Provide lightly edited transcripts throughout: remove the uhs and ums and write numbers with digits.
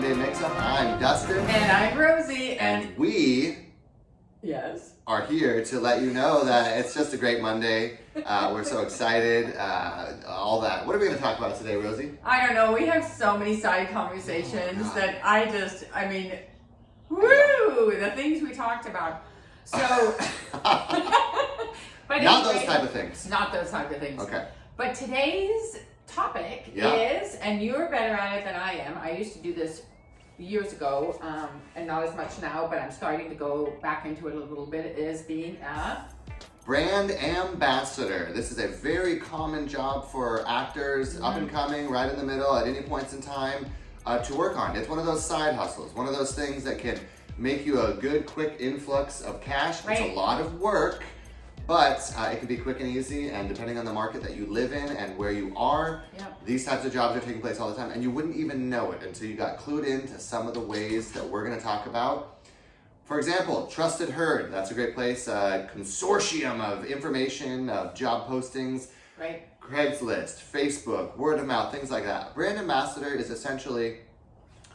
Monday Mix-Up. I'm Dustin. And I'm Rosie. And we are here to let you know that it's just a great Monday. We're so excited. All that. What are we going to talk about today, Rosie? I don't know. We have so many side conversations that woo! The things we talked about. So, but Not those type of things. Not those type of things. Okay. But today's topic is, and you're better at it than I am. I used to do this years ago, and not as much now, but I'm starting to go back into it a little bit, is being a brand ambassador. This is a very common job for actors, up and coming, right in the middle, at any points in time, to work on. It's one of those side hustles, one of those things that can make you a good, quick influx of cash. Right. It's a lot of work, but it can be quick and easy, and depending on the market that you live in and where you are, these types of jobs are taking place all the time, and you wouldn't even know it until you got clued into some of the ways that we're going to talk about. For example, Trusted Herd, that's a great place, a consortium of information, of job postings, Craigslist, Facebook, word of mouth, things like that. Brand ambassador is essentially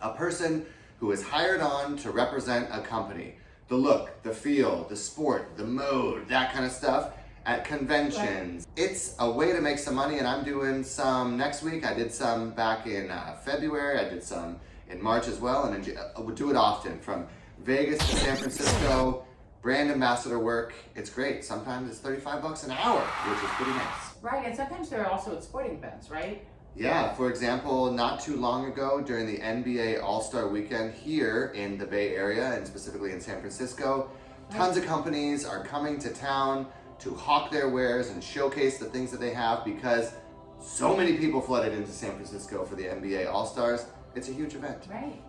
a person who is hired on to represent a company. The look, the feel, the sport, the mode, that kind of stuff at conventions. It's a way to make some money, and I'm doing some next week. I did some back in February. I did some in March as well, and I would do it often from Vegas to San Francisco. Brand ambassador work, it's great. Sometimes it's $35 an hour, which is pretty nice. right, and sometimes they're also at sporting events, right? Yeah, for example, not too long ago during the NBA All-Star Weekend here in the Bay Area and specifically in San Francisco, tons of companies are coming to town to hawk their wares and showcase the things that they have because so many people flooded into San Francisco for the NBA All-Stars. It's a huge event. Right.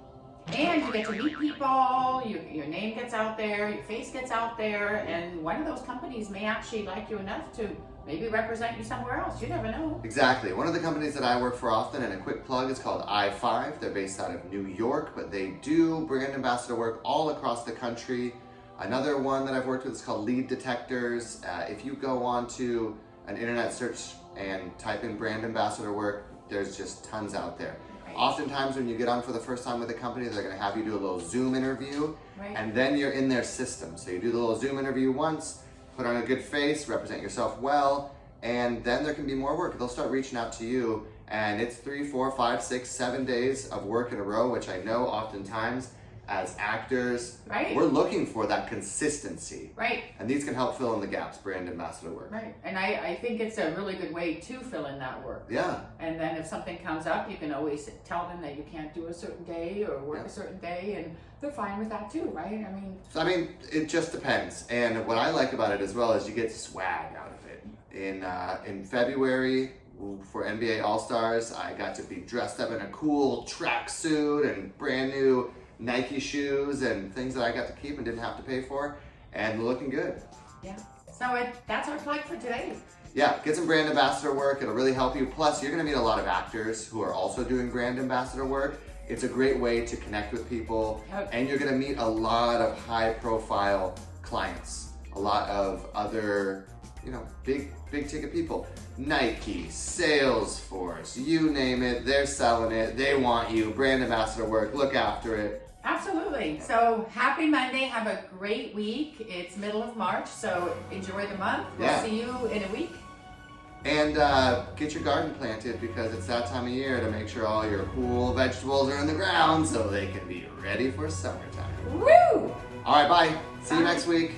And you get to meet people, your name gets out there, your face gets out there, and one of those companies may actually like you enough to maybe represent you somewhere else. You never know. Exactly. One of the companies that I work for often, and a quick plug, is called I5. They're based out of New York, but they do brand ambassador work all across the country. Another one that I've worked with is called Lead Detectors. If you go on to an internet search and type in brand ambassador work, there's just tons out there. Oftentimes when you get on for the first time with a company, they're going to have you do a little Zoom interview, and then you're in their system. So you do the little Zoom interview once, put on a good face, represent yourself well, and then there can be more work. They'll start reaching out to you, and it's 3, 4, 5, 6, 7 days of work in a row, which I know oftentimes as actors, we're looking for that consistency. Right. And these can help fill in the gaps, brand ambassador work. Right. And I think it's a really good way to fill in that work. Yeah. And then if something comes up, you can always tell them that you can't do a certain day or work a certain day, and they're fine with that too, right? I mean, it just depends. And what I like about it as well is you get swag out of it. In February, for NBA All-Stars, I got to be dressed up in a cool tracksuit and brand new Nike shoes and things that I got to keep and didn't have to pay for, and looking good. Yeah. So that's our plug for today. Yeah, get some brand ambassador work. It'll really help you. Plus, you're going to meet a lot of actors who are also doing brand ambassador work. It's a great way to connect with people, and you're going to meet a lot of high-profile clients, a lot of other, big ticket people. Nike, Salesforce, you name it, they're selling it, they want you. Brand ambassador work, look after it. Absolutely. So happy Monday. Have a great week. It's middle of March, so enjoy the month. We'll see you in a week. And get your garden planted because it's that time of year to make sure all your cool vegetables are in the ground so they can be ready for summertime. Woo! All right, bye. See you next week.